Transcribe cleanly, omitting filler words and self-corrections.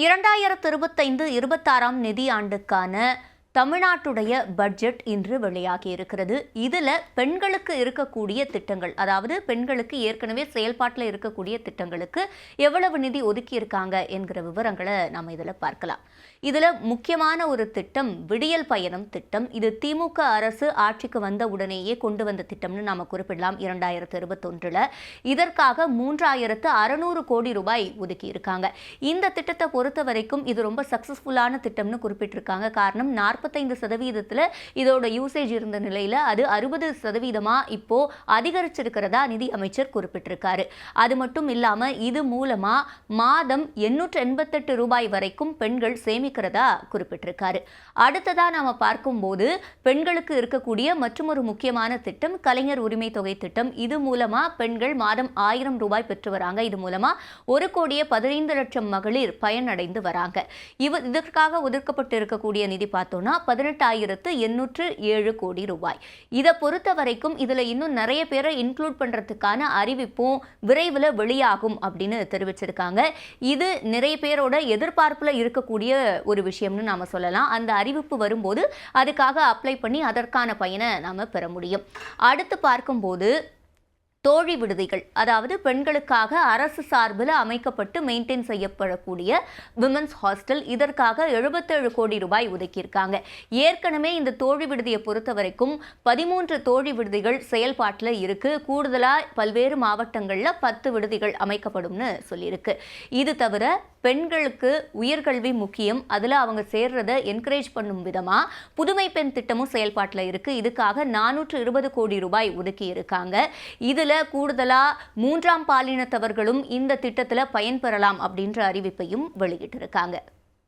2025-26 நிதியாண்டுக்கான தமிழ்நாட்டுடைய பட்ஜெட் இன்று வெளியாகி இருக்கிறது. இதில் பெண்களுக்கு இருக்கக்கூடிய திட்டங்கள், அதாவது பெண்களுக்கு ஏற்கனவே செயல்பாட்டில் இருக்கக்கூடிய திட்டங்களுக்கு எவ்வளவு நிதி ஒதுக்கி இருக்காங்க என்கிற விவரங்களை நம்ம இதில் பார்க்கலாம். இதில் முக்கியமான ஒரு திட்டம் விடியல் பயணம் திட்டம். இது திமுக அரசு ஆட்சிக்கு வந்த உடனேயே கொண்டு வந்த திட்டம்னு நாம குறிப்பிடலாம். 2021 இதற்காக 3600 கோடி ரூபாய் ஒதுக்கி இருக்காங்க. இந்த திட்டத்தை பொறுத்த வரைக்கும் இது ரொம்ப சக்சஸ்ஃபுல்லான திட்டம்னு குறிப்பிட்டிருக்காங்க. காரணம் 45% இதோட யூசேஜ் இருந்த நிலையில அது 60% இப்போ அதிகரிச்சிருக்கிறதா நிதி அமைச்சர் குறிப்பிட்டிருக்காரு. அது மட்டும் இல்லாம இது மூலமா மாதம் 888 ரூபாய் வரைக்கும் பெண்கள் சேமிக்கிறதா குறிப்பிட்டிருக்காரு. அடுத்ததா நாம பார்க்கும்போது பெண்களுக்கு இருக்கக்கூடிய மற்றொரு முக்கியமான திட்டம் கலைஞர் உரிமை தொகை திட்டம். இது மூலமா பெண்கள் மாதம் 1000 ரூபாய் பெற்று வராங்க. இது மூலமா 1,15,00,000 மகளிர் பயனடைந்து வராங்க. இதற்காக ஒதுக்கப்பட்டு இருக்கக்கூடிய நிதி பார்த்தோம்னா 18,807 கோடி ரூபாய். இதை பொறுத்த வரைக்கும் இதுல இன்னும் நிறைய பேரை இன்க்ளூட் பண்றதுக்கான அறிவிப்பும் விரைவில் வெளியாகும் அப்படின்னு தெரிவிச்சிருக்காங்க. இது நிறைய பேரோட எதிர்பார்ப்புல இருக்கக்கூடிய ஒரு விஷயம்னு நாம சொல்லலாம். அந்த அறிவிப்பு வரும்போது அதுக்காக அப்ளை பண்ணி அதற்கான பயனை நாம பெற முடியும். அடுத்து பார்க்கும்போது தோழி விடுதிகள், அதாவது பெண்களுக்காக அரசு சார்பில் அமைக்கப்பட்டு மெயின்டைன் செய்யப்படக்கூடிய விமன்ஸ் ஹாஸ்டல், இதற்காக 77 கோடி ரூபாய் ஒதுக்கியிருக்காங்க. ஏற்கனவே இந்த தோழி விடுதியை பொறுத்த வரைக்கும் 13 தோழி விடுதிகள் செயல்பாட்டில் இருக்கு. கூடுதலாக பல்வேறு மாவட்டங்களில் 10 விடுதிகள் அமைக்கப்படும்னு சொல்லியிருக்கு. இது தவிர பெண்களுக்கு உயர்கல்வி முக்கியம், அதில் அவங்க சேர்றதை என்கரேஜ் பண்ணும் விதமாக புதுமை பெண் திட்டமும் செயல்பாட்டில் இருக்கு. இதுக்காக 420 கோடி ரூபாய் ஒதுக்கி இருக்காங்க. இதில் கூடுதலாக 3ஆம் பாலினத்தவர்களும் இந்த திட்டத்தில் பயன்பெறலாம் அப்படின்ற அறிவிப்பையும் வெளியிட்டிருக்காங்க.